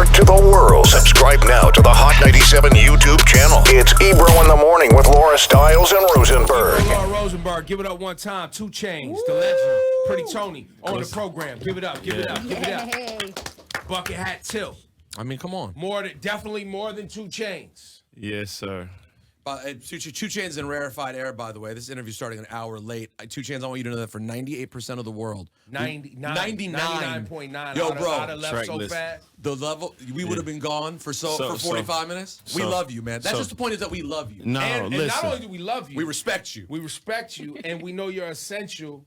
network to the world. Subscribe now to the Hot 97 YouTube channel. It's Ebro in the Morning with Laura Stiles and Rosenberg. Laura Rosenberg, give it up one time. 2 Chainz, the legend, Pretty Tony on the program. Give it up, give it up, give it up. Bucket hat tilt. I mean, come on. Definitely more than 2 Chainz. Yes, sir. 2 Chainz in rarefied air, by the way. This interview starting an hour late. 2 Chainz, I want you to know that for 98% of the world. 99.9. Yo, bro. I'd have left so fast. The level, we would have been gone for 45 minutes. We love you, man. That's just the point, is that we love you. No, and listen. not only do we love you, we respect you. We respect you, and we know you're essential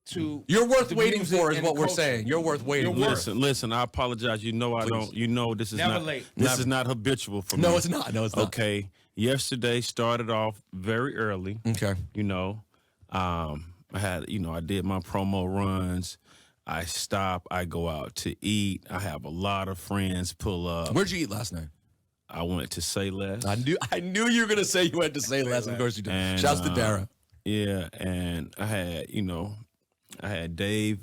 to. You're worth waiting for, is and what we're culture. saying. You're worth waiting for. Listen. I apologize. You know I don't. You know this is Never not. late. This is not habitual for me. No, it's not. No, it's not. Okay. Yesterday started off very early. Okay. You know, I had. I did my promo runs. I stop. I go out to eat. I have a lot of friends pull up. Where'd you eat last night? I went to Say Less. I knew you were gonna say you went to Say Less. Of course you did. And, Shouts to Dara. Yeah, and I had Dave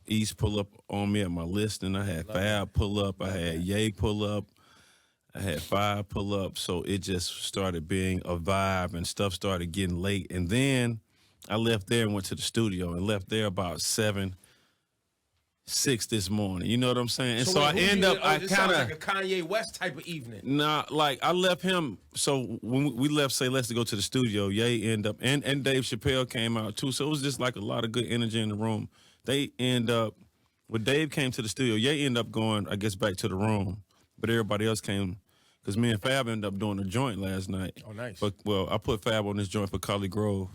East pull up on me at my listing. I had Fab pull up. I had Ye pull up. I had 5 pull up. So it just started being a vibe, and stuff started getting late. And then I left there and went to the studio, and left there about 7, 6 this morning. You know what I'm saying? And so I end up, I this kind sounds of like a Kanye West type of evening. Nah, like I left him. So when we left Say Let's to go to the studio, Ye end up and Dave Chappelle came out too. So it was just like a lot of good energy in the room. They end up when Dave came to the studio, Ye ended up going, I guess, back to the room. But everybody else came because me and Fab ended up doing a joint last night. Oh, nice. But well, I put Fab on this joint for Collie Grove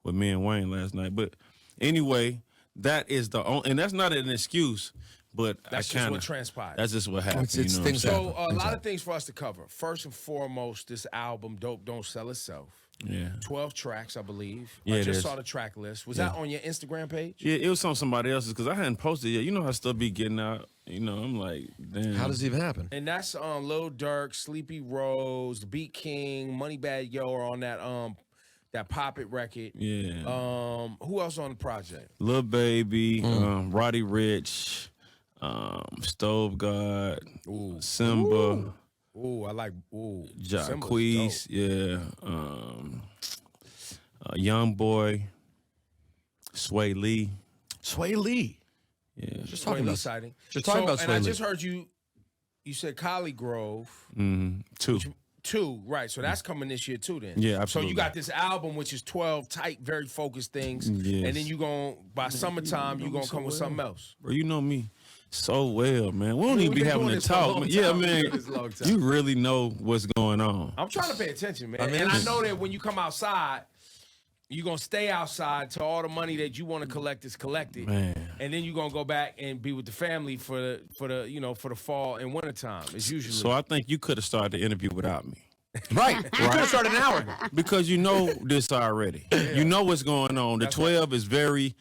with me and Wayne last night. But anyway, that is the only, and that's not an excuse. But That's I kinda, just what transpired. That's just what happened. It's you know things what I'm saying? So a lot of things for us to cover. First and foremost, this album, Dope Don't Sell Itself. Yeah. 12 tracks, I believe. Yeah, I it just is. saw the track list. Was that on your Instagram page? Yeah, it was on somebody else's because I hadn't posted yet. You know how stuff be getting out. I'm like, damn. How does it even happen? And that's Lil Durk, Sleepy Rose, The Beat King, Moneybagg Yo are on that Pop It record. Yeah. Who else on the project? Lil Baby, Roddy Ricch, Stove God, Simba, Ooh, I like Jacquees, yeah, Young Boy, Sway Lee. Sway Lee. Yeah. Just talking about exciting. Just talking about and Sway I Lee. just heard you said Collie Grove. 2. 2, right. So that's coming this year too then. Yeah, So absolutely. you got this album, which is 12 tight, very focused things. Yes. And then by summertime, you're going to come with something else. Bro, you know me so well, man. We don't even We've be been having doing to this for a talk. long Yeah, time. man. We've been doing this a long time. You really know what's going on. I'm trying to pay attention, man. I mean, and I it's- know that when you come outside, you're going to stay outside till all the money that you want to collect is collected. Man. And then you're going to go back and be with the family for the fall and winter time. It's usually. So I think you could have started the interview without me. Right. You could have started an hour ago. Because you know this already. You know what's going on. The 12 is very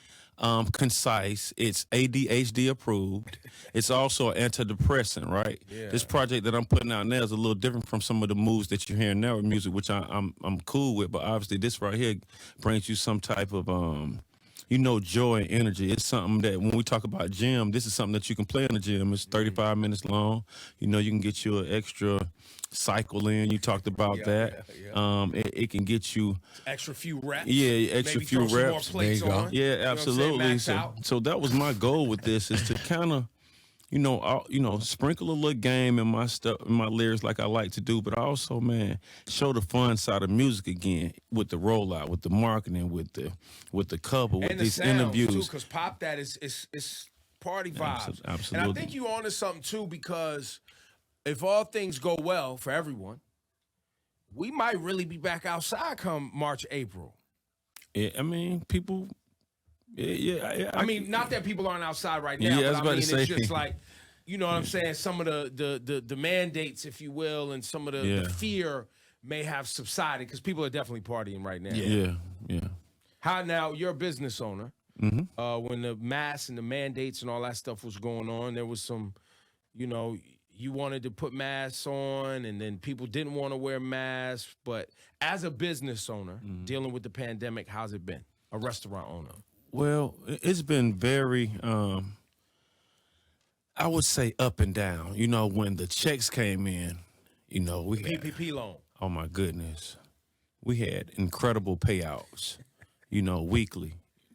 concise. It's ADHD approved. It's also an antidepressant, right? Yeah. This project that I'm putting out now is a little different from some of the moves that you're hearing now with music, which I'm cool with. But obviously, this right here brings you some type of joy and energy. It's something that when we talk about gym, this is something that you can play in the gym. It's 35 minutes long. You can get you an extra cycle in. You talked about that. Yeah. It can get you extra few reps. Yeah, extra Maybe few throw some more reps. plates There you go. on. Yeah, You know what I'm saying? absolutely. Max out. So that was my goal with this is to kind of, sprinkle a little game in my stuff, in my lyrics like I like to do, but also, man, show the fun side of music again with the rollout, with the marketing, with the cover, with And the these sounds interviews. too, because pop that is party vibes. Absolutely. And I think you onto something too, because if all things go well for everyone, we might really be back outside come March, April. Yeah, I mean, people. Yeah. I mean, not that people aren't outside right now, Yeah, I was but about I mean, to say. it's just like, you know what I'm saying? Some of the mandates, if you will, and some of the fear may have subsided because people are definitely partying right now. Yeah. How now? You're a business owner. Mm-hmm. When the masks and the mandates and all that stuff was going on, there was some, you wanted to put masks on, and then people didn't want to wear masks. But as a business owner dealing with the pandemic, how's it been? A restaurant owner. Well, it's been very. I would say up and down. You know, when the checks came in, you know, we had, PPP loan. oh my goodness, we had incredible payouts, you know, weekly.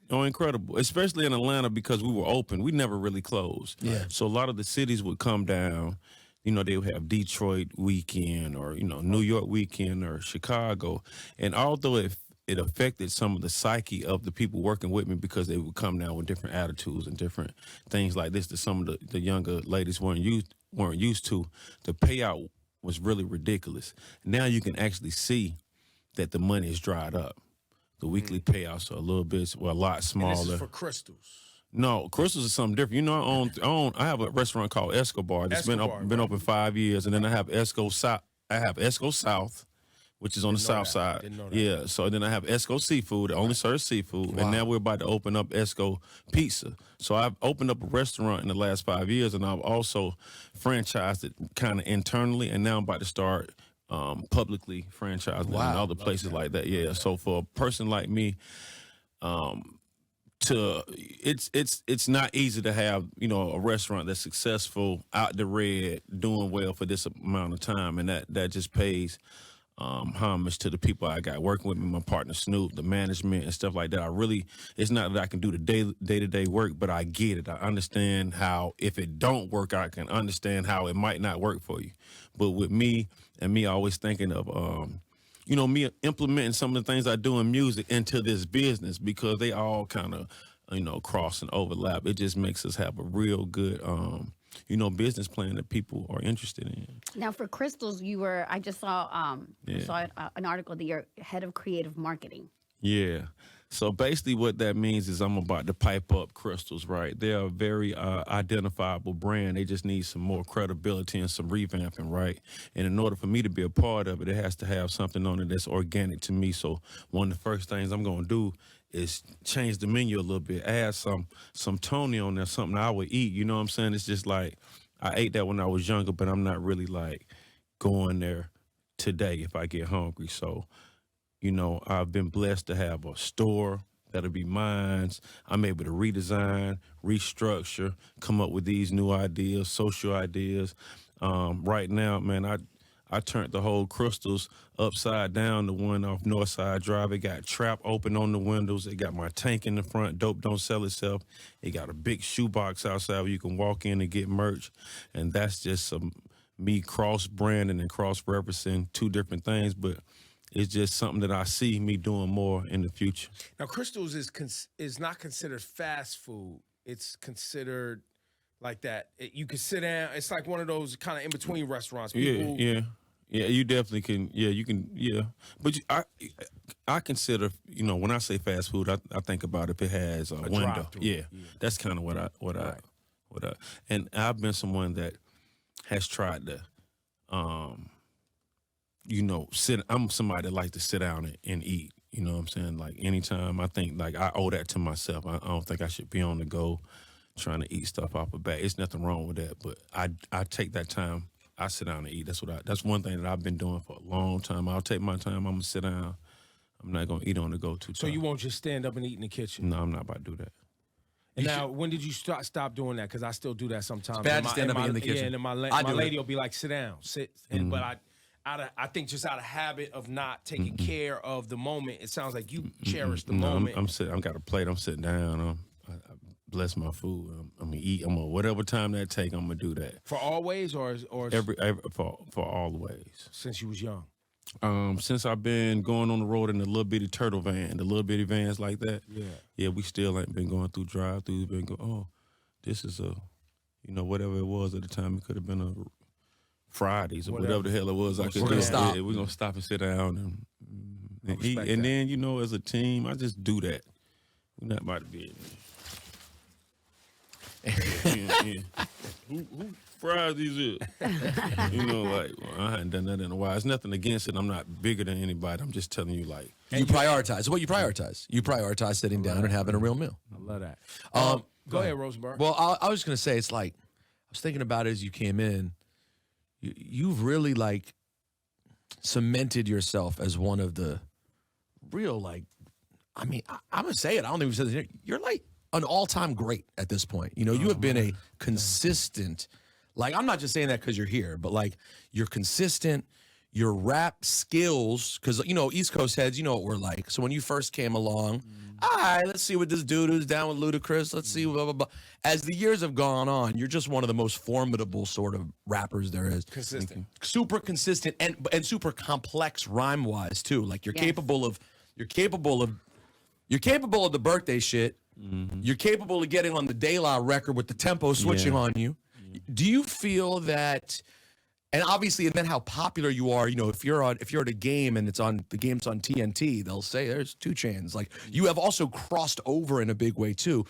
Oh, incredible, especially in Atlanta because we were open. We never really closed. Yeah. So a lot of the cities would come down. You know, they would have Detroit weekend or, you know, New York weekend or Chicago. And although it affected some of the psyche of the people working with me because they would come down with different attitudes and different things like this that some of the younger ladies weren't used to, the payout was really ridiculous. Now you can actually see that the money is dried up. The weekly payouts are a little bit, well, a lot smaller. And this is for crystals. No, Crystals is something different. You know, I have a restaurant called Escobar that's been open 5 years, and then I have Esco South, which is on the south side. Didn't know that. Yeah, so then I have Esco Seafood, that only serves seafood, and now we're about to open up Esco Pizza. So I've opened up a restaurant in the last 5 years, and I've also franchised it kind of internally, and now I'm about to start publicly franchising in other places like that. Yeah, so for a person like me, it's not easy to have, you know, a restaurant that's successful out the red doing well for this amount of time, and that just pays homage to the people I got working with me, my partner Snoop, the management and stuff like that. It's not that I can do the day-to-day work, but I get it. I understand how if it don't work, I can understand how it might not work for you. But with me always thinking of you know, me implementing some of the things I do in music into this business because they all kind of, you know, cross and overlap. It just makes us have a real good, you know, business plan that people are interested in. Now, for Crystals, I just saw an article that you're head of creative marketing. Yeah. So basically what that means is I'm about to pipe up Crystals, right? They're a very identifiable brand. They just need some more credibility and some revamping, right? And in order for me to be a part of it, it has to have something on it that's organic to me. So one of the first things I'm going to do is change the menu a little bit, add some Tony on there, something I would eat. You know what I'm saying? It's just like I ate that when I was younger, but I'm not really like going there today if I get hungry. So, you know, I've been blessed to have a store that'll be mine. I'm able to redesign, restructure, come up with these new ideas, social ideas. Right now, man, I turned the whole Crystals upside down, the one off Northside Drive. It got trap open on the windows. It got my tank in the front. Dope don't sell itself. It got a big shoebox outside where you can walk in and get merch. And that's just me cross-branding and cross-referencing two different things, but it's just something that I see me doing more in the future. Now, Crystals is not considered fast food. It's considered like that. You can sit down. It's like one of those kind of in-between restaurants. People, Yeah, you definitely can. Yeah, you can. Yeah, but I consider, you know, when I say fast food, I think about if it has a window. drive-through. Yeah, that's kind of what I. And I've been someone that has tried to, you know, I'm somebody that likes to sit down and eat. You know what I'm saying? Like anytime I think like I owe that to myself. I don't think I should be on the go trying to eat stuff off a bag. It's nothing wrong with that, but I take that time. I sit down and eat. That's one thing that I've been doing for a long time. I'll take my time. I'm gonna sit down. I'm not gonna eat on the go too. So you won't just stand up and eat in the kitchen? No, I'm not about to do that. Now, when did you stop doing that? Because I still do that sometimes. It's bad to stand up and eat in the kitchen. Yeah, and then my lady will be like, "Sit down, sit." But I think just out of habit of not taking care of the moment, it sounds like you cherish the moment. I'm sitting. I've got a plate. I'm sitting down. I bless my food. I'm gonna eat. I'm gonna whatever time that take. I'm gonna do that For always, or every for all the ways. since you was young. Since I've been going on the road in the little bitty turtle van, the little bitty vans like that. Yeah, we still ain't been going through drive-throughs. Been going, oh, this is whatever it was at the time. It could have been a Fridays or whatever the hell it was. I could do. Stop. Yeah, we're gonna stop and sit down and eat. respect And that. then, you know, as a team, I just do that. We're not about to be. Who fries these up? You know, like, well, I hadn't done that in a while. It's nothing against it. I'm not bigger than anybody. I'm just telling you, like. You prioritize. What you prioritize? You prioritize sitting down and having a real meal. I love that. Go ahead, Rosenberg. Well, I was just gonna say, it's like I was thinking about it as you came in. You've really like cemented yourself as one of the real, like, I mean, I'm gonna say it. I don't think we said this. You're like an all-time great at this point. You know, you have been a consistent, like, I'm not just saying that because you're here, but like you're consistent, your rap skills, because, you know, East Coast heads, you know what we're like. So when you first came along, all right, let's see what this dude who's down with Ludacris, let's see, blah, blah, blah. As the years have gone on, you're just one of the most formidable sort of rappers there is. Consistent. Super consistent and super complex rhyme-wise, too. Like, you're capable of the birthday shit. You're capable of getting on the De La record with the tempo switching on you. Do you feel that, and obviously, and then how popular you are, you know, if you're at a game and the game's on TNT, they'll say there's 2 Chainz. Like, you have also crossed over in a big way too.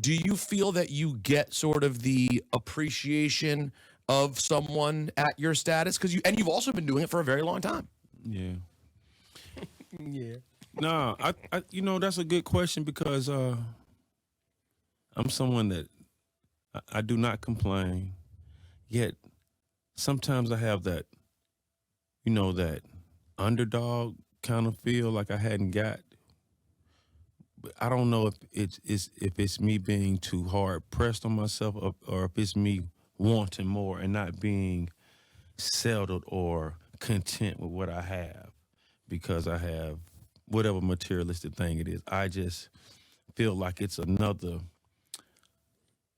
Do you feel that you get sort of the appreciation of someone at your status? Because you've also been doing it for a very long time. Yeah. Yeah. No, I you know, that's a good question because I'm someone that I do not complain, yet sometimes I have that, you know, that underdog kind of feel like I hadn't got. But I don't know if it's me being too hard pressed on myself or if it's me wanting more and not being settled or content with what I have because I have whatever materialistic thing it is. I just feel like it's another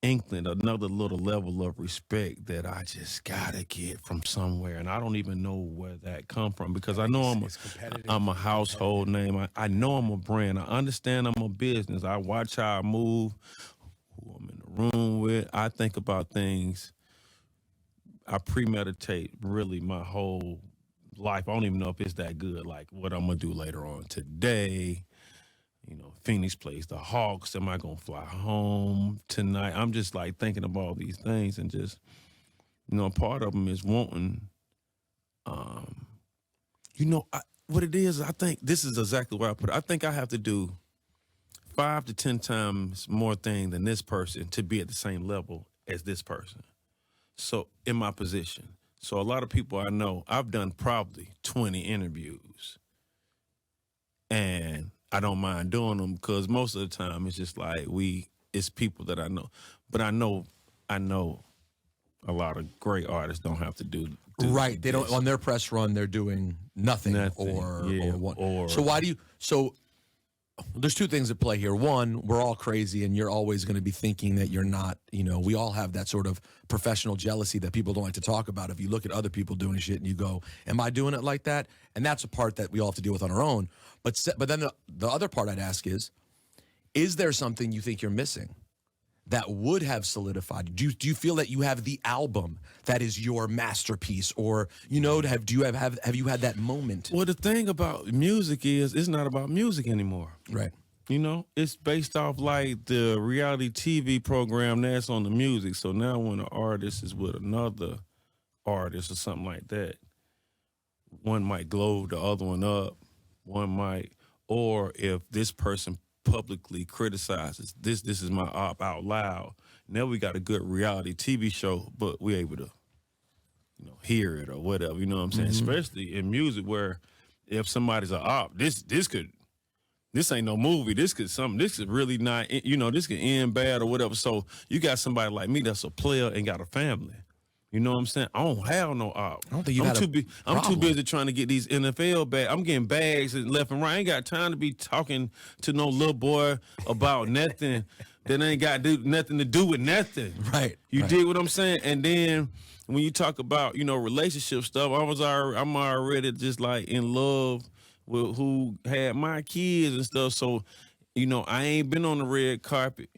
inkling, another little level of respect that I just gotta get from somewhere, and I don't even know where that come from because I know I'm a household name. I know I'm a brand. I understand I'm a business. I watch how I move, who I'm in the room with. I think about things. I premeditate really my whole life. I don't even know if it's that good. Like what I'm gonna do later on today. You know, Phoenix plays the Hawks. Am I gonna fly home tonight? I'm just like thinking of all these things and just, you know, part of them is wanting. You know, what it is. I think this is exactly where I put it. I think I have to do 5 to 10 times more thing than this person to be at the same level as this person. So in my position. So a lot of people I know, I've done probably 20 interviews. And I don't mind doing them because most of the time it's just like it's people that I know. But I know a lot of great artists don't have to do right. They don't on their press run. They're doing nothing. or one. So why do you? So there's 2 things at play here. One, we're all crazy, and you're always going to be thinking that you're not. You know, we all have that sort of professional jealousy that people don't like to talk about. If you look at other people doing shit and you go, "Am I doing it like that?" And that's a part that we all have to deal with on our own. But then the other part I'd ask is there something you think you're missing that would have solidified? Do you feel that you have the album that is your masterpiece, or you know, have you had that moment? Well, the thing about music is it's not about music anymore. Right. You know, it's based off like the reality TV program that's on the music. So now when an artist is with another artist or something like that, one might glow the other one up. One might, or if this person publicly criticizes this is my op out loud. Now we got a good reality TV show, but we're able to, you know, hear it or whatever. You know what I'm saying? Especially in music, where if somebody's an op, this ain't no movie. This could really not, you know, this could end bad or whatever. So you got somebody like me that's a player and got a family. You know what I'm saying? I don't have no op. I don't think I'm too busy trying to get these NFL bags. I'm getting bags left and right. I ain't got time to be talking to no little boy about nothing that ain't got nothing to do with nothing. Right. You dig what I'm saying? And then when you talk about, you know, relationship stuff, I'm already just like in love with who had my kids and stuff. So, you know, I ain't been on the red carpet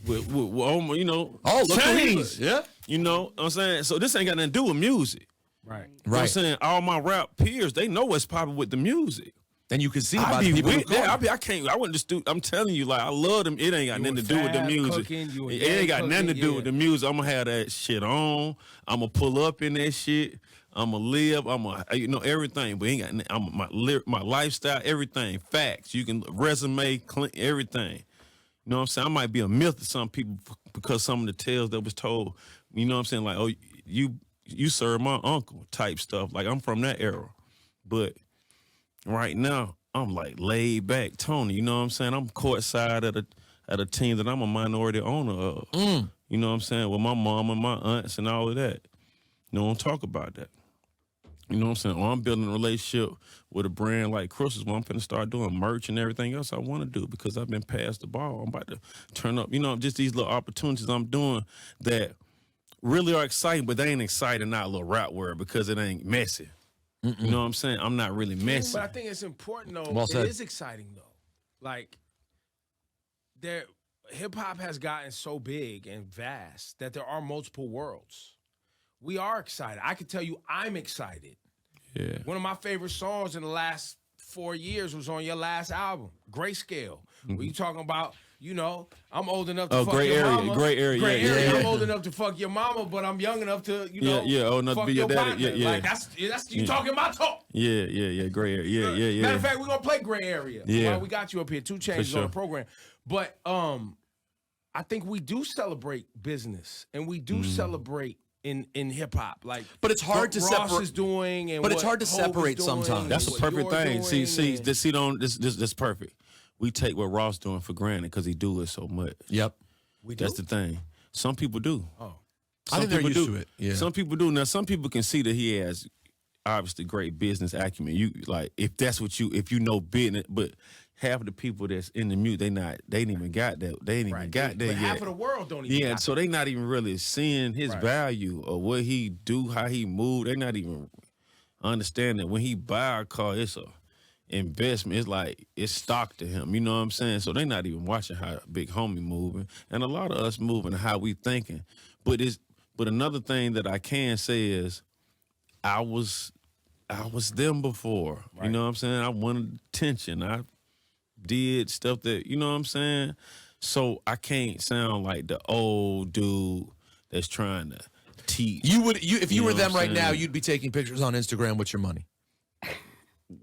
with you know, Chainz. Yeah. You know what I'm saying? So this ain't got nothing to do with music. Right. You know what I'm saying? All my rap peers, they know what's popping with the music. And you can see I by be the people. with that. I wouldn't just do. I'm telling you, like I love them. It ain't got nothing to do with the music. It ain't got nothing to do with the music. I'm gonna have that shit on. I'm gonna pull up in that shit. I'm gonna live. I'm gonna, you know, everything. But ain't got my lifestyle, everything. Facts. You can resume, everything. You know what I'm saying? I might be a myth to some people because some of the tales that was told. You know what I'm saying? Like, oh, you serve my uncle type stuff. Like I'm from that era, but right now I'm like laid back Tony. You know what I'm saying? I'm courtside at a team that I'm a minority owner of. You know what I'm saying? With my mom and my aunts and all of that. No one talk about that. You know what I'm saying? Or I'm building a relationship with a brand like Crystal's where I'm going to start doing merch and everything else I want to do because I've been passed the ball. I'm about to turn up, just these little opportunities I'm doing that really are exciting, but they ain't exciting, not a little rap word because it ain't messy. You know what I'm saying? I'm not really messy. But I think it's important, though. Well said. It is exciting, though. Like, hip-hop has gotten so big and vast that there are multiple worlds. We are excited. I can tell you I'm excited. Yeah. One of my favorite songs in the last 4 years was on your last album, Grayscale. Where you talking about, I'm old enough to fuck your mama. Gray area. I'm old enough to fuck your mama, but I'm young enough to, old enough fuck to be your daddy. partner. Yeah. Like, that's you talking my talk. Yeah, gray area. Yeah. Matter of fact, we're going to play Gray Area. Yeah. While we got you up here. 2 Chainz is on the program. But I think we do celebrate business, and we do celebrate in hip hop, like. But it's hard to Ross separate. is doing, and But it's what hard to Hov is separate doing, sometimes. and That's the what perfect you're thing. doing, and- This perfect. We take what Ross doing for granted because he do it so much. Yep. We do? That's the thing. Some people do. Oh. I think they're used to it. Yeah. Some people do. Now, some people can see that he has obviously great business acumen. You like if you know business, but half of the people that's in the mute, they ain't even got that. They ain't even got that But yet. half of the world don't even. Yeah, got so they not even really seeing his Right. value or what he do, how he move. They not even understanding when he buy a car, it's a investment. It's like it's stock to him. You know what I'm saying? So they not even watching how big homie moving, and a lot of us moving how we thinking. But another thing that I can say is, I was them before. Right. You know what I'm saying? I wanted attention. I did stuff that, you know what I'm saying? So I can't sound like the old dude that's trying to teach. If you were know them what I'm right now, saying? you'd be taking pictures on Instagram with your money.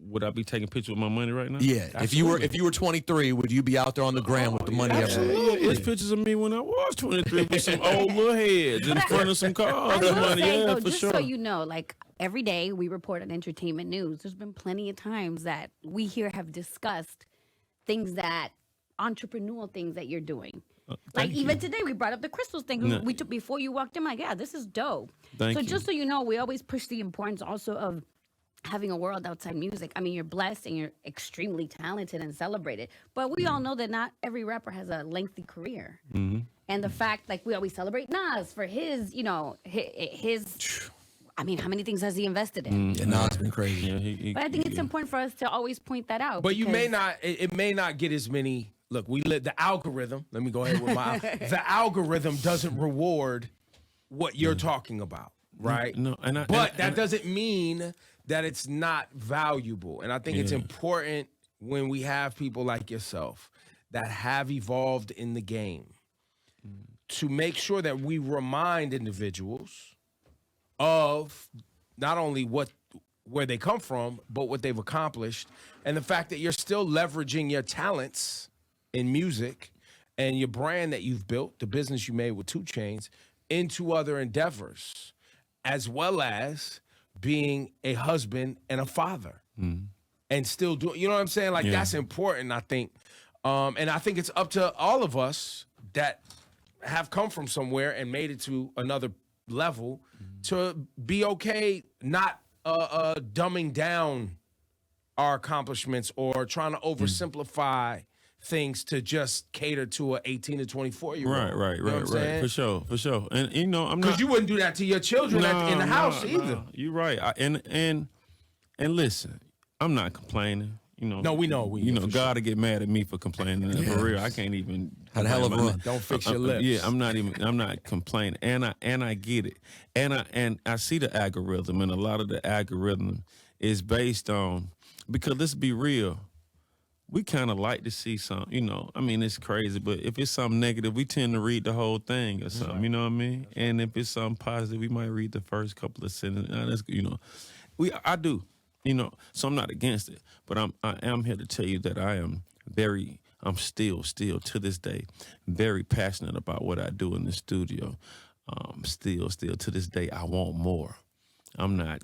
Would I be taking pictures with my money right now? Yeah. If you were 23, would you be out there on the gram with the money? Absolutely. It's pictures of me when I was 23 with some old little heads in front of some I cars. will Money, say, yeah, though, for just sure. so you know, like every day we report on entertainment news. There's been plenty of times that we here have discussed things entrepreneurial things that you're doing. Like even today, we brought up the crystals thing. No. We took before you walked in. Like, yeah, this is dope. Thank so you. just so you know, we always push the importance also of having a world outside music. I mean, you're blessed and you're extremely talented and celebrated. But we all know that not every rapper has a lengthy career. Mm-hmm. And the fact, like, we always celebrate Nas for his, his. I mean, how many things has he invested in? Yeah, no, it's been crazy. Yeah, But I think it's important for us to always point that out. But you may because- not. It may not get as many. Look, the algorithm. Let me go ahead with my. The algorithm doesn't reward what you're talking about, right? No, But that doesn't mean that it's not valuable. And I think it's important when we have people like yourself that have evolved in the game to make sure that we remind individuals of not only where they come from, but what they've accomplished, and the fact that you're still leveraging your talents in music and your brand that you've built, the business you made with 2 Chainz, into other endeavors, as well as being a husband and a father, and still doing. You know what I'm saying? Like that's important, I think, and I think it's up to all of us that have come from somewhere and made it to another level to be okay, not dumbing down our accomplishments or trying to oversimplify things to just cater to a 18 to 24-year-old. Right. You know what I'm saying? For sure. And I'm not Because you wouldn't do that to your children in the house either. You're right. And listen, I'm not complaining. You know, No, we know. God will get mad at me for complaining. For real, I can't even. Had a hell of a run. Don't fix your lips. Yeah, I'm not complaining, and I get it, and I see the algorithm, and a lot of the algorithm is based on, because let's be real, we kind of like to see some, I mean, it's crazy, but if it's something negative, we tend to read the whole thing or something, you know what I mean? And if it's something positive, we might read the first couple of sentences. I do, so I'm not against it, but I am here to tell you that I'm still to this day, very passionate about what I do in the studio. Still to this day, I want more. I'm not,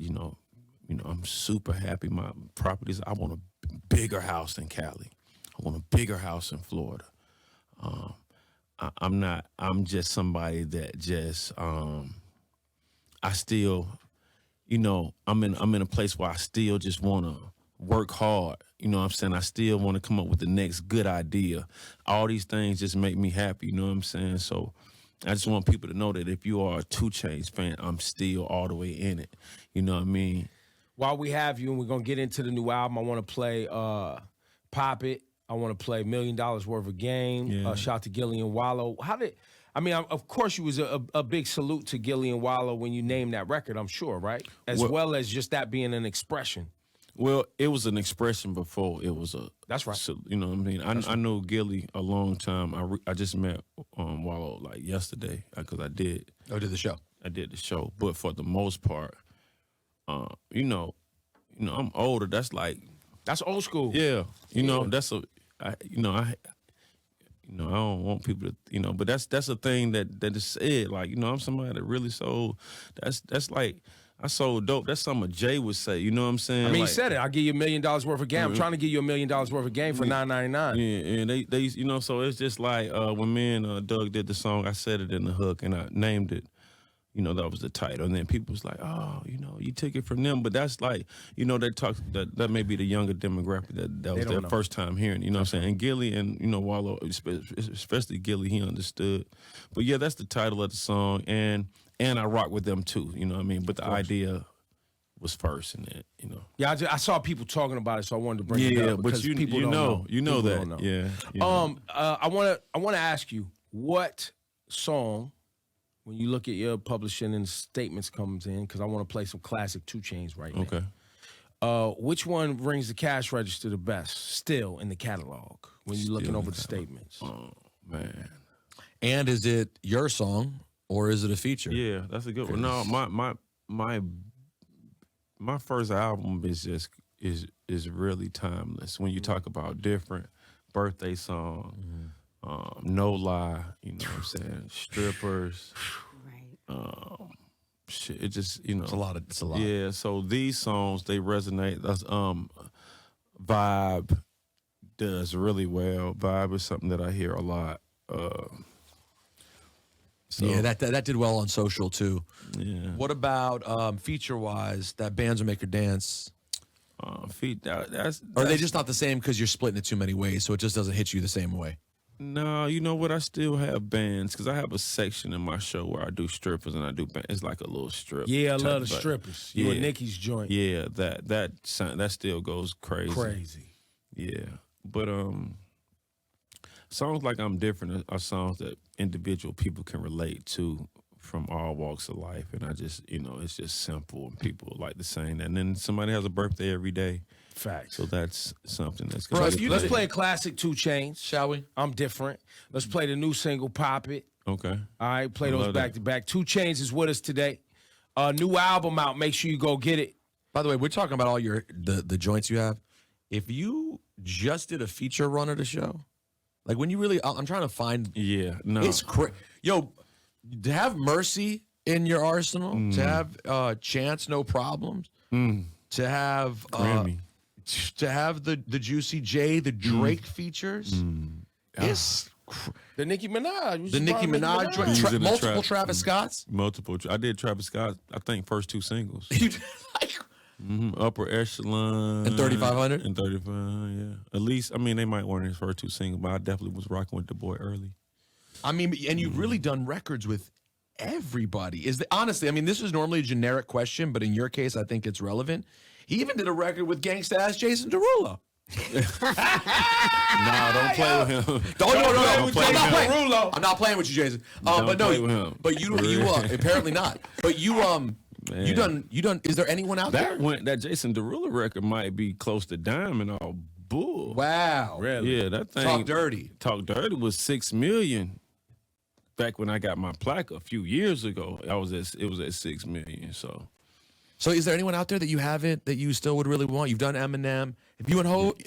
I'm super happy. My properties, I want a bigger house in Cali. I want a bigger house in Florida. I'm just somebody that just I still, I'm in a place where I still just want to work hard. You know what I'm saying? I still want to come up with the next good idea. All these things just make me happy, you know what I'm saying? So I just want people to know that if you are a 2 Chainz fan, I'm still all the way in it. You know what I mean? While we have you and we're going to get into the new album, I want to play Pop It. I want to play $1 Million Worth of Game. Yeah. Shout out to Gillian Wallow. Of course, you was a big salute to Gillian Wallow when you named that record, I'm sure, right? As well as just that being an expression. Well, it was an expression before it was a. That's right. So, you know what I mean? I know Gilly a long time. I just met Wallow like yesterday because I did. Oh, did the show? I did the show, but for the most part, I'm older. That's old school. Yeah, that's I don't want people to, but that's a thing that is said. Like, I'm somebody that really sold. That's like. I sold dope. That's something Jay would say. You know what I'm saying? I mean, he said it. I'll give you $1 million worth of game. I'm trying to give you $1 million worth of game for $9.99. Yeah, and they so it's just like when me and Doug did the song, I said it in the hook and I named it. That was the title. And then people was like, oh, you took it from them. But that's like, they talk, that may be the younger demographic that was their first time hearing, you know what I'm saying? And Gilly and, Wallow, especially Gilly, he understood. But yeah, that's the title of the song. And I rock with them too, you know what I mean? But the idea was first in it, Yeah, I saw people talking about it, so I wanted to bring it up. Yeah, but people don't know. You know that. Don't know. Yeah. I want to ask you, what song, when you look at your publishing and statements comes in, because I want to play some classic 2 Chainz right now. Okay. Which one rings the cash register the best still in the catalog when you're looking over the statements? Oh, man. And is it your song or is it a feature? Yeah, that's a good one. No, my first album is really timeless. When you talk about different birthday songs, No Lie, you know what I'm saying, strippers, Right. shit. It just It's a lot. Yeah, so these songs they resonate. That's Vibe does really well. Vibe is something that I hear a lot. So, yeah, that did well on social too. Yeah. What about feature wise? That Bands Will Make Her Dance. That's Or are they just not the same because you're splitting it too many ways, so it just doesn't hit you the same way? No, you know what? I still have bands because I have a section in my show where I do strippers and I do bands. It's like a little strip. Yeah, I type, love the but strippers. yeah. You and Nicki's joint. Yeah, that still goes crazy. Crazy. Yeah, but songs like I'm Different are songs that individual people can relate to from all walks of life, and I just it's just simple and people like to sing that. And then somebody has a birthday every day. Facts. So that's something that's Bro, good. let's play a classic 2 Chainz. Shall we? I'm Different. Let's play the new single, Pop It. Okay. All right, play I those love back that. to back. 2 Chainz is with us today. New album out. Make sure you go get it. By the way, we're talking about all the joints you have. If you just did a feature run of the show, like when you really, I'm trying to find. Yeah. No. It's yo, to have Mercy in your arsenal, to have Chance No Problems, to have Grammy. To have the Juicy J, the Drake features. It's The Nicki Minaj. the Nicki Minaj, He's in the multiple trap. Travis Scotts. Multiple. I did Travis Scott. I think first 2 singles. Like, Upper Echelon And 3500? and 35. Yeah. At least they might weren't his first 2 singles, but I definitely was rocking with the boy early. I mean, and you've really done records with everybody. Honestly, this is normally a generic question, but in your case, I think it's relevant. He even did a record with gangsta ass Jason Derulo. Nah, don't play with him. No. play I'm not with playing. Derulo. I'm not playing with you, Jason. Don't But no, play with him. but you apparently not. But you done. Is there anyone out there? That Jason Derulo record might be close to Diamond or Bull. Wow. Really? Yeah, that thing. Talk Dirty. Talk Dirty was 6 million. Back when I got my plaque a few years ago, it was at 6 million. So is there anyone out there that you haven't that you still would really want? You've done Eminem. Have you and Hov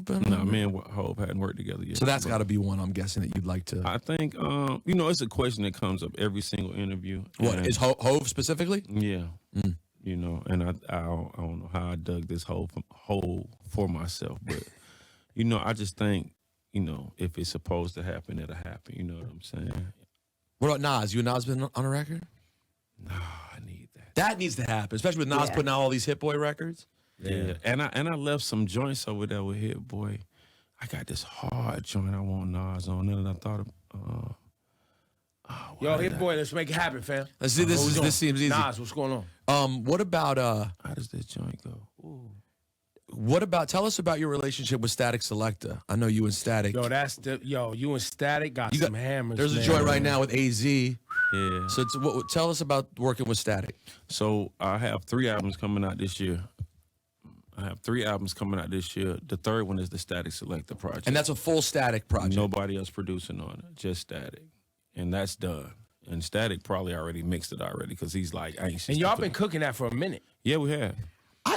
been? No, me and Hope hadn't worked together yet. So that's got to be one I'm guessing that you'd like to. I think it's a question that comes up every single interview. What And- is Hov specifically? Yeah. And I don't know how I dug this hole for myself, but I just think you know, if it's supposed to happen, it'll happen. You know what I'm saying? What about Nas? You and Nas been on a record? No, I need that. That needs to happen, especially with Nas putting out all these Hit Boy records. Yeah. And I left some joints over there with Hit Boy. I got this hard joint I want Nas on. And I thought of, Yo, Hit Boy, let's make it happen, fam. Let's see. This seems easy. Nas, what's going on? What about how does this joint go? Ooh. Tell us about your relationship with Static Selecta. I know you and Static. You and Static got some hammers. There's a man. joint right now with AZ. Yeah. So tell us about working with Static. So I have 3 albums coming out this year. The third one is the Static Selecta project. And that's a full Static project. Nobody else producing on it, just Static. And that's done. And Static probably already mixed it already because he's like anxious. And y'all been cooking that for a minute. Yeah, we have.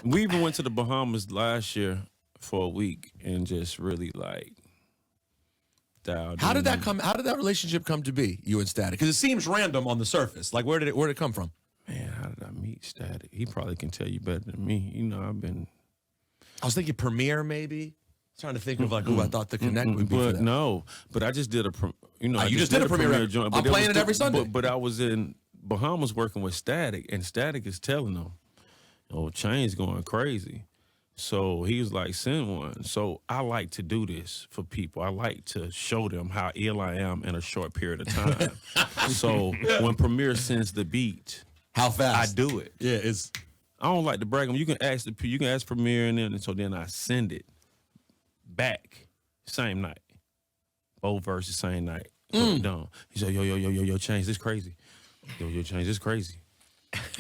We even went to the Bahamas last year for a week and just really like dialed How in. did that relationship come to be, you and Static? Because it seems random on the surface. Like where did it come from? Man, how did I meet Static? He probably can tell you better than me. You know, I was thinking Premiere maybe. Trying to think of like who I thought the connect would be. For that. No, but I just did you just did a Premiere joint. I'm playing it every Sunday. But I was in Bahamas working with Static, and Static is telling them, "Oh, Chainz going crazy." So he was like, "Send one." So I like to do this for people. I like to show them how ill I am in a short period of time. So when Premiere sends the beat, how fast I do it. Yeah, it's. I don't like to brag them. You can ask Premiere and so then I send it back same night. Both verses same night. Done. He said, yo, Chainz, this crazy. Yo, Chainz, this crazy.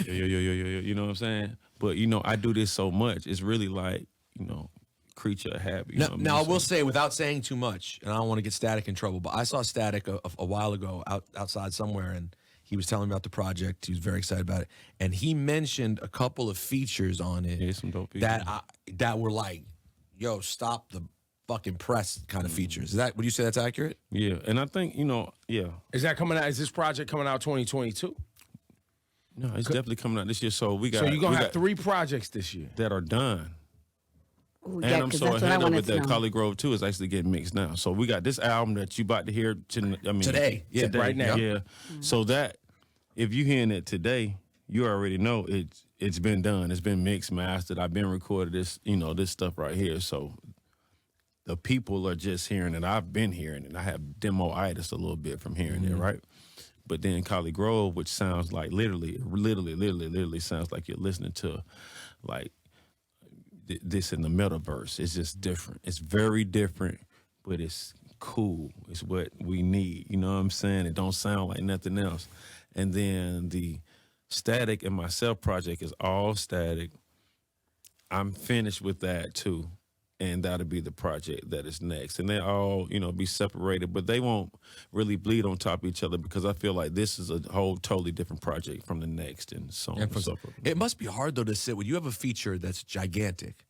Yo, you know what I'm saying? But, you know, I do this so much. It's really like, you know, creature of habit. You know what I mean? Now, I will say, without saying too much, and I don't want to get Static in trouble, but I saw Static a while ago outside somewhere, and he was telling me about the project. He was very excited about it. And he mentioned a couple of features on it some dope features. that were like, yo, stop the fucking press kind of features. Would you say that's accurate? Yeah, and I think, you know, yeah. Is that coming out? Is this project coming out 2022? No, it's definitely coming out this year. So you're going to have 3 projects this year that are done. Ooh, And I'm so that's what I ahead of wanted it to that know. Collie Grove 2 is actually getting mixed now. So we got this album that you about to hear Today. Yeah, today, right now. Yeah. So that, if you hearing it today, you already know it's been done. It's been mixed, mastered. I've been recorded this stuff right here. So the people are just hearing it. I've been hearing it. I have demo-itis a little bit from hearing it, right? But then Collie Grove, which sounds like literally sounds like you're listening to like this in the metaverse. It's just different. It's very different, but it's cool. It's what we need. You know what I'm saying? It don't sound like nothing else. And then the Static and Myself project is all Static. I'm finished with that too. And that'll be the project that is next. And they all, you know, be separated, but they won't really bleed on top of each other because I feel like this is a whole totally different project from the next and so on and so forth. It must be hard, though, to sit when you have a feature that's gigantic.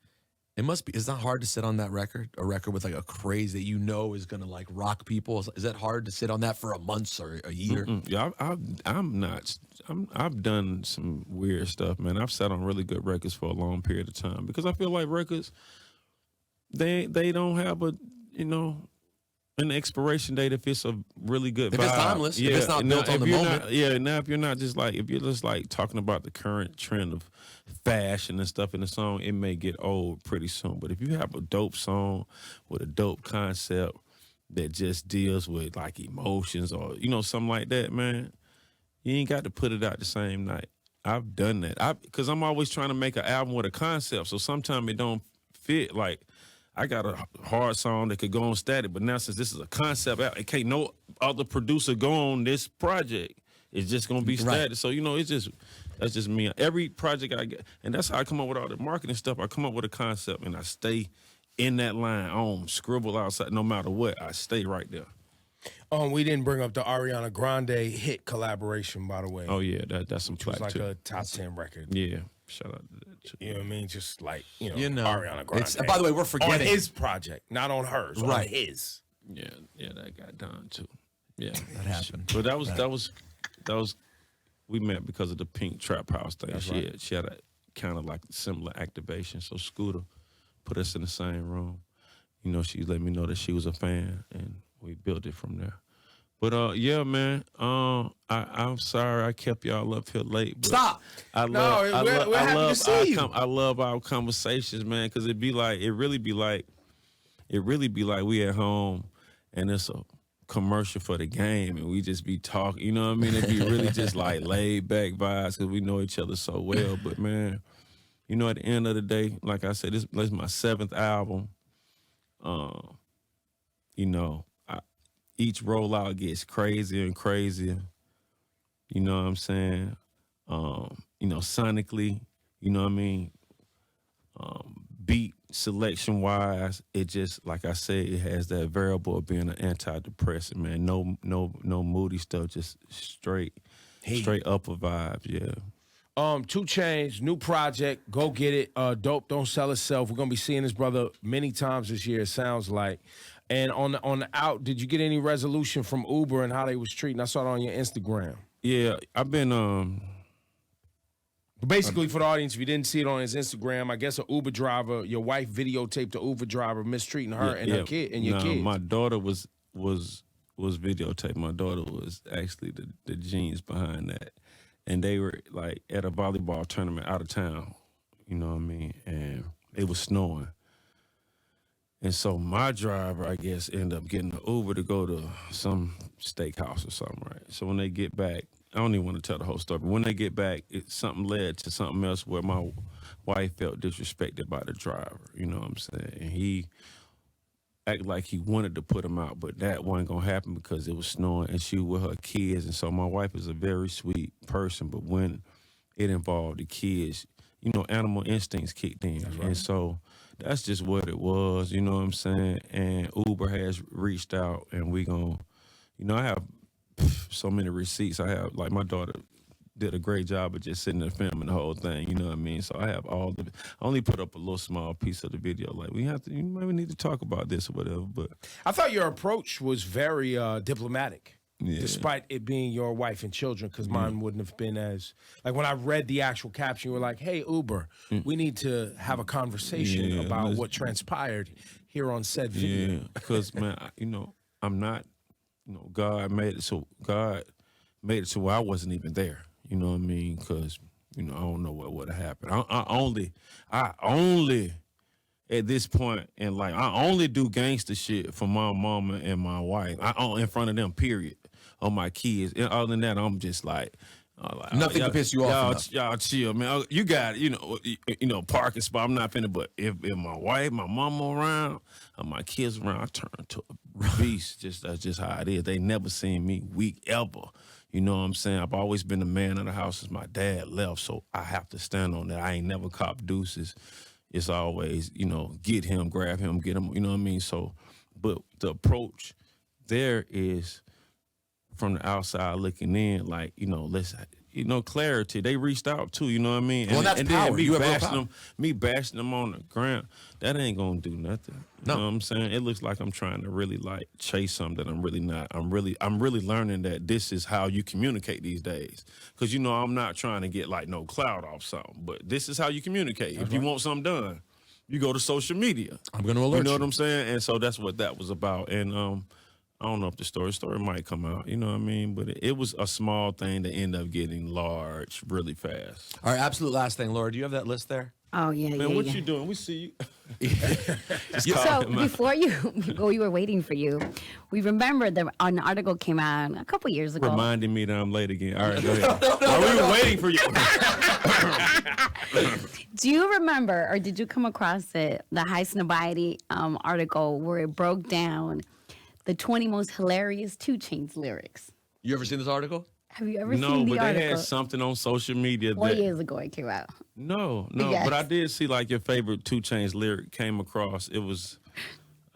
It's not hard to sit on that record, a record with like a craze that you know is going to like rock people. Is that hard to sit on that for a month or a year? Yeah, I've done some weird stuff, man. I've sat on really good records for a long period of time because I feel like records, they don't have an expiration date if it's a really good If vibe. it's timeless, yeah, if it's not built on the moment. Now if you're not just like, if you're just like talking about the current trend of fashion and stuff in the song, it may get old pretty soon. But if you have a dope song with a dope concept that just deals with like emotions or, you know, something like that, man, you ain't got to put it out the same night. I've done that. Because I'm always trying to make an album with a concept, so sometimes it don't fit. Like, I got a hard song that could go on Static, but now since this is a concept album, it can't no other producer go on this project. It's just gonna be Static. Right. So, you know, that's just me. Every project I get, and that's how I come up with all the marketing stuff. I come up with a concept and I stay in that line. I don't scribble outside no matter what. I stay right there. We didn't bring up the Ariana Grande hit collaboration, by the way. Oh yeah, that's some which was like too. a top 10 record. Yeah, shout out to that too. You know what I mean? Just like, you know Ariana Ariana Grande. By the way, we're forgetting on his project, not on hers. Right. On his. Yeah, that got done too. Yeah, that happened. But that was we met because of the Pink Trap House thing. She had a kind of like similar activation. So Scooter put us in the same room. she let me know that she was a fan, and we built it from there. But yeah, man. I'm sorry I kept y'all up here late. But Stop. We're happy to see you. I love our conversations, man, because it really be like we at home, and it's a commercial for the game, and we just be talking. You know what I mean? It be really just like laid back vibes because we know each other so well. But man, at the end of the day, like I said, this is my 7th album. Each rollout gets crazier and crazier. You know what I'm saying? Sonically, you know what I mean? Beat selection wise, it just, like I said, it has that variable of being an antidepressant, man. No moody stuff, just straight upper vibes, yeah. 2 Chainz, new project, go get it. Dope don't sell itself. We're gonna be seeing this brother many times this year, it sounds like. And on the out, did you get any resolution from Uber and how they was treating? I saw it on your Instagram. Yeah, I've been basically, for the audience, if you didn't see it on his Instagram, I guess an Uber driver, your wife videotaped the Uber driver mistreating her and her kid and your kids. My daughter was videotaped. My daughter was actually the genius behind that. And they were like at a volleyball tournament out of town, you know what I mean? And it was snowing. And so my driver, I guess, ended up getting an Uber to go to some steakhouse or something, right? So when they get back, I don't even want to tell the whole story, but when they get back, something led to something else where my wife felt disrespected by the driver, you know what I'm saying? And he acted like he wanted to put him out, but that wasn't going to happen because it was snowing and she was with her kids. And so my wife is a very sweet person, but when it involved the kids, animal instincts kicked in. Right. And so that's just what it was, you know what I'm saying? And Uber has reached out, and we going to, I have so many receipts. I have, like, my daughter did a great job of just sitting there filming the whole thing, you know what I mean? So I have I only put up a little small piece of the video. Like, we maybe need to talk about this or whatever, but. I thought your approach was very diplomatic. Yeah. Despite it being your wife and children, because mine wouldn't have been as, like, when I read the actual caption, you were like, hey, Uber, we need to have a conversation about what transpired here on said video. Yeah, because, man, I'm not, God made it so where I wasn't even there, you know what I mean? Because, I don't know what would have happened. I only, at this point in life, I only do gangster shit for my mama and my wife. In front of them, period. On my kids. And other than that, I'm just like nothing can piss you off. Y'all chill, man. You got it, parking spot. I'm not finna, but if my wife, my mama around, or my kids around, I turn to a beast. That's just how it is. They never seen me weak ever. You know what I'm saying? I've always been the man of the house since my dad left, so I have to stand on that. I ain't never cop deuces. It's always, get him, grab him, get him, you know what I mean? So, but the approach there is from the outside looking in, like, let's, clarity. They reached out too, you know what I mean? Well, that's power. Me bashing them on the ground, that ain't gonna do nothing. You know what I'm saying? It looks like I'm trying to really like chase something that I'm really not. I'm really learning that this is how you communicate these days. Cause I'm not trying to get like no clout off something, but this is how you communicate. If you want something done, you go to social media. I'm gonna alert you. You know what I'm saying? And so that's what that was about. And I don't know if the story might come out, you know what I mean? But it was a small thing that ended up getting large really fast. All right, absolute last thing, Laura. Do you have that list there? Oh, yeah, Man, what you doing? We see you. So before you go, we were waiting for you. We remember that an article came out a couple years ago. Reminding me that I'm late again. All right, go ahead. We were waiting for you. Do you remember, or did you come across it, the High Snobiety article where it broke down the 20 most hilarious 2 Chainz lyrics? You ever seen this article? Have you ever seen the article? article? No, but they had something on social media. 4 years ago it came out. No, Yes. but I did see like your favorite 2 Chainz lyric came across. It was,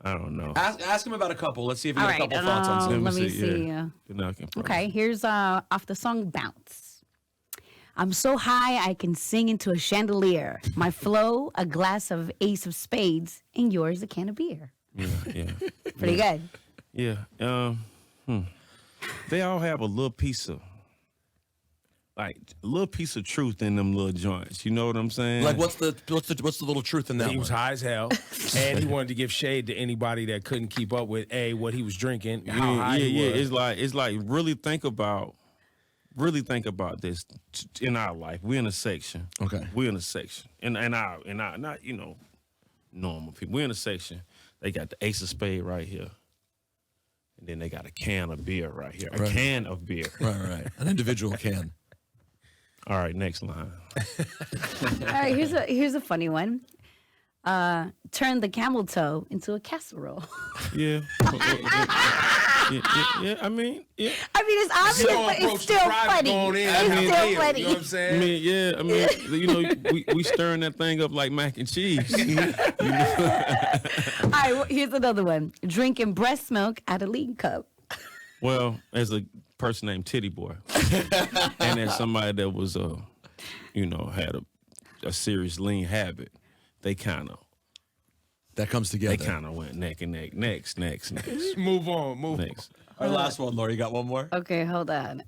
I don't know. Ask him about a couple. Let's see if he All got a right, couple thoughts on some. let me see. Yeah. Okay, here's off the song Bounce. I'm so high I can sing into a chandelier. My flow, a glass of ace of spades, and yours a can of beer. Yeah. Pretty good. Yeah. They all have a little piece of, like a little piece of truth in them little joints. You know what I'm saying? Like what's the little truth in that? He was high as hell, and he wanted to give shade to anybody that couldn't keep up with what he was drinking, how high he was. It's like really think about this in our life. We're in a section. Okay. We're in a section. And our not, normal people. We're in a section. They got the ace of spade right here. And then they got a can of beer right here. A can of beer. Right. An individual can. All right, next line. All right, here's a funny one. Turn the camel toe into a casserole. Yeah. Yeah. I mean, it's obvious, but it's still funny. It's still funny. You know what I'm saying? We stirring that thing up like mac and cheese. All right, well, here's another one. Drinking breast milk out of lean cup. Well, as a person named Titty Boy, and as somebody that was, had a serious lean habit, they kind of. That comes together. They kind of went neck and neck. Next. Move on. Next. Our last one, Laura. You got one more? Okay, hold on.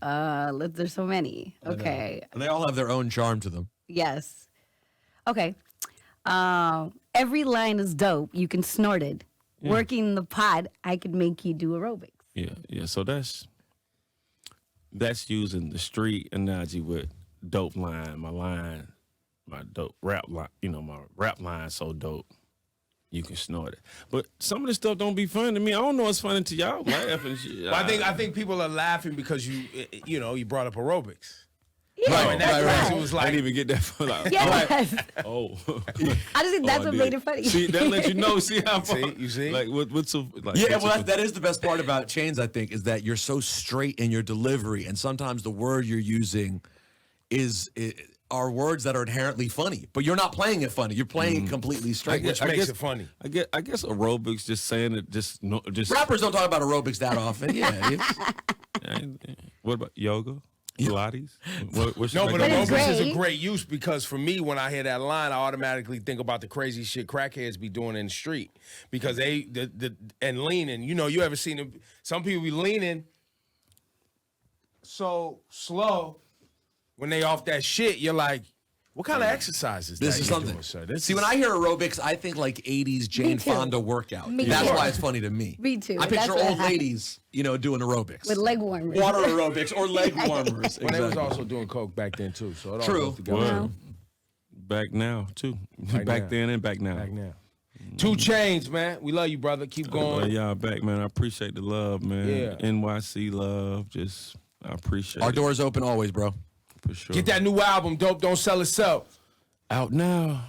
There's so many. Okay. And they all have their own charm to them. Yes. Okay. Every line is dope. You can snort it. Yeah. Working the pot, I could make you do aerobics. Yeah. So that's using the street analogy with dope line. My dope rap line. My rap line so dope. You can snort it, but some of this stuff don't be funny to me. I don't know what's funny to y'all. Laughing shit. Well, I think people are laughing because you brought up aerobics. Yeah, and that was like, I didn't even get that fun. Yes. Oh, I just think that's what made it funny. See, that let you know. See how far. You see, like what's so like. Yeah, well, that is the best part about Chainz. I think is that you're so straight in your delivery, and sometimes the word you're using are words that are inherently funny, but you're not playing it funny. You're playing it completely straight, which makes it funny. I guess aerobics, just saying it, just rappers don't talk about aerobics that often. Yeah. What about yoga, Pilates? But aerobics is a great use because for me, when I hear that line, I automatically think about the crazy shit crackheads be doing in the street because and leaning. You ever seen them? Some people be leaning so slow. When they off that shit, you're like, what kind of exercise is this? That Is something. Doing, sir? See, when I hear aerobics, I think like 80s Jane Fonda workout. That's why it's funny to me. Me too. I picture old ladies, doing aerobics. With leg warmers. Water aerobics or leg warmers. Well, they was also doing coke back then too. So it all goes together. Well, back now too. Back then and back now. 2 Chainz, man. We love you, brother. Keep going. Y'all back, man. I appreciate the love, man. Yeah. NYC love. I appreciate Our it. doors open always, bro. For sure. Get that new album, Dope Don't Sell Itself. Out now.